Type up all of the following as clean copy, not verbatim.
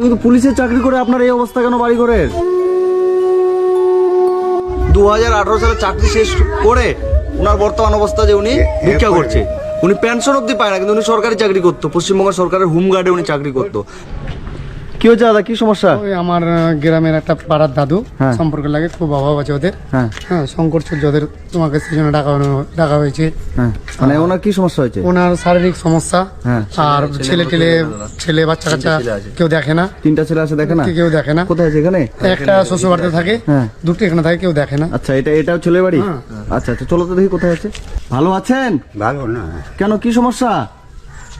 কিন্তু পুলিশের চাকরি করে আপনার এই অবস্থা কেন বাড়ি ঘরের? 2018 সালে চাকরি শেষ করে ওনার বর্তমান অবস্থা যে উনি ভিক্ষা করছে। উনি পেনশন অব্দি পায় না, কিন্তু উনি সরকারি চাকরি করতো, পশ্চিমবঙ্গ সরকারের হোমগার্ডে উনি চাকরি করতো। কি হয়েছে দাদা, কি সমস্যা? ওই আমার গ্রামের একটা পাড়ার দাদু হ্যাঁ। সম্পর্কে লাগে, খুব অভাব আছে ওদের। হ্যাঁ হ্যাঁ, শঙ্কর চুল ওদের, তোমাকে সেজন্য ডাকা হয়েছে। হ্যাঁ, মানে ওনার কি সমস্যা হয়েছে? ওনার শারীরিক সমস্যা, হ্যাঁ। আর ছেলে বাচ্চা কাচ্চা কেউ দেখে না। 3টা ছেলে আছে, দেখে না? কেউ দেখে না। কোথায় আছে? এখানে একটা শ্বশুর বাড়িতে থাকে, হ্যাঁ। দুটো এখানে থাকে, কেউ দেখে না। আচ্ছা, এটাও ছেলের বাড়ি? হ্যাঁ। আচ্ছা আচ্ছা, চলো তো দেখি কোথায় আছে। ভালো আছেন? ভালো না, কেন, কি সমস্যা?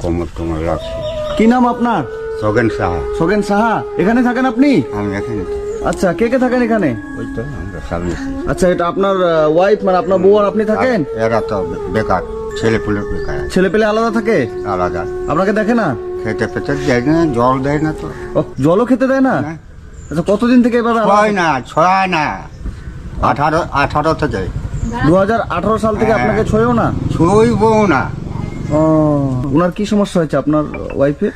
কোমর টোমর লাগছে। কি নাম আপনার? সগেন সাহা। সোগেন সাহা। এখানে থাকেন আপনি? আমি এখানে, আচ্ছা, কে কে থাকেন এখানে? ওই তো আমরা সামনে। আচ্ছা, এটা আপনার ওয়াইফ, মানে আপনার বউ আর আপনি থাকেন? এরা তো বেকার, ছেলে পুলে বেকার আছে, ছেলে পেলে আলাদা থাকে? আলাদা। আপনাকে দেখে না? খেতে পেতে দেয় না, জল দেয় না তো। ও, জলও খেতে দেয় না? না। আচ্ছা, কতদিন থেকে এভাবে ছয় না, 18 থেকে। 2018 সাল থেকে হ্যাঁ। আপনাকে ছোঁয়ও না? ছুঁইব না। ও, ওনার কি সমস্যা হয়েছে আপনার ওয়াইফের?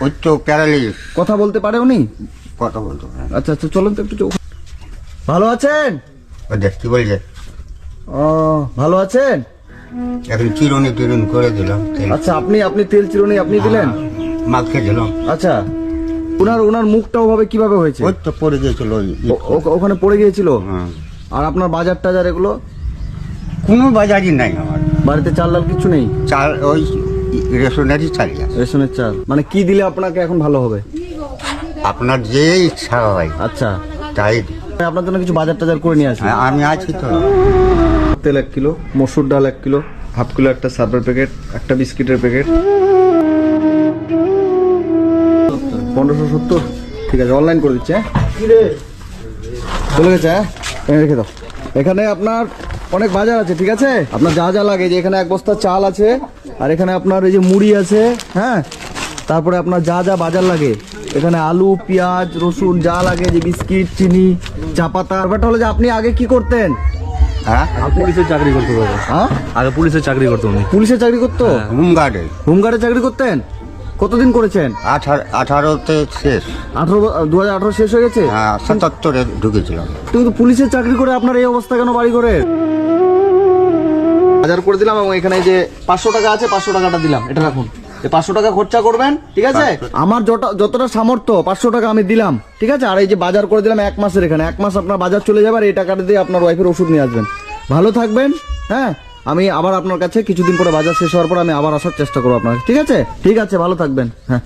ওই তো প্যারালিস, কথা বলতে পারে উনি? কথা বলতো না। আচ্ছা আচ্ছা, চলুন তো একটু। ভালো আছেন? ও দেখ কি বলছে, ও, ভালো আছেন? এখন চিরুনি টিরুনি করে দিলাম, আচ্ছা, আপনি তেল চিরুনি আপনি দিলেন? মাখে দিলাম। আচ্ছা, ওনার মুখটা ওভাবে কিভাবে হয়েছে? ওই তো পড়ে গিয়েছিল ওই ওখানে পড়ে গিয়েছিল? হ্যাঁ। আর আপনার বাজার টাজার এগুলো? কোনো বাজারই নাই আমার, বাড়িতে চাল ডাল কিছু নেই? চাল ওই রেশনারি চালিয়ে আছে। রেশনের চাল, মানে কি দিলে আপনাকে এখন ভালো হবে? আপনার যে ইচ্ছা হয় আচ্ছা, তাই দিই। আপনার জন্য কিছু বাজার টাজার করে নিয়ে আসি। হ্যাঁ, আমি আছি তো। তেল 1 কিলো, মসুর ডাল 1 কিলো, হাফ কিলো একটা সার্ভের প্যাকেট, একটা বিস্কিটের প্যাকেট। 1570। ঠিক আছে, অনলাইন করে দিচ্ছে। হ্যাঁ, চলে গেছে। হ্যাঁ, এখানে রেখে দাও। এখানে আপনার অনেক বাজার আছে, ঠিক আছে? আপনার যা যা লাগে, যে এখানে 1 বস্তা চাল আছে, আর এখানে আপনার এই যে মুড়ি আছে, হ্যাঁ, তারপরে আপনার যা যা বাজার লাগে, এখানে আলু, পেঁয়াজ, রসুন যা লাগে, যে বিস্কিট, চিনি, চা পাতা। ব্যাপারটা হলো যে আপনি আগে কি করতেন? হ্যাঁ, পুলিশের চাকরি করতো দাদা। হ্যাঁ, আগে পুলিশের চাকরি করতো উনি। পুলিশে চাকরি করতো? হোমগার্ডে হোমগার্ডে চাকরি করতেন? কতদিন করেছেন? 18তে শেষ। 2018 শেষ হয়ে গেছে? হ্যাঁ, 77-এ ঢুকেছিলাম। কিন্তু পুলিশের চাকরি করে আপনার এই অবস্থা কেন বাড়ি ঘরের? বাজার করে দিলাম, এবং এখানে যে 500 টাকা আছে, 500 টাকাটা দিলাম, এটা রাখুন। এই 500 টাকা খরচা করবেন, ঠিক আছে? আমার যতটা সামর্থ্য 500 টাকা আমি দিলাম, ঠিক আছে? আর এই যে বাজার করে দিলাম 1 মাসের, এখানে 1 মাস আপনার বাজার চলে যাবে, আর এই টাকাটা দিয়ে আপনার ওয়াইফের ওষুধ নিয়ে আসবেন। ভালো থাকবেন। হ্যাঁ, আমি আবার আপনার কাছে কিছুদিন পরে বাজার শেষ হওয়ার পর আমি আবার আসার চেষ্টা করবো আপনার, ঠিক আছে? ঠিক আছে, ভালো থাকবেন। হ্যাঁ।